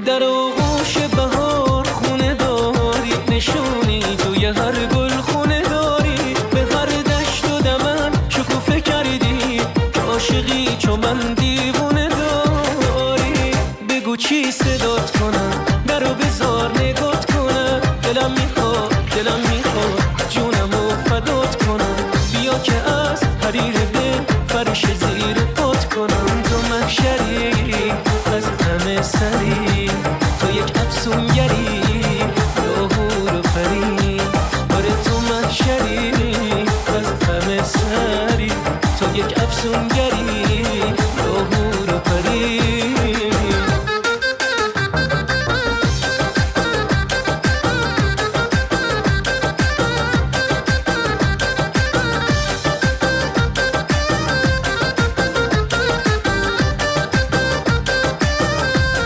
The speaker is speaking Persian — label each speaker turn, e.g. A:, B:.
A: در آغوش بهار خونه داری، نشونی توی هر گل خونه داری. به هر دشت و دمن شکوفه کردی که عاشقی چو من دیوونه داری. بگو چی صدات کنم، درو بذار نگات کنم. دلم میخواد جونمو فدات کنم. بیا که از حریر دل فرش زیر پات کنم. تو محشری از همه سری.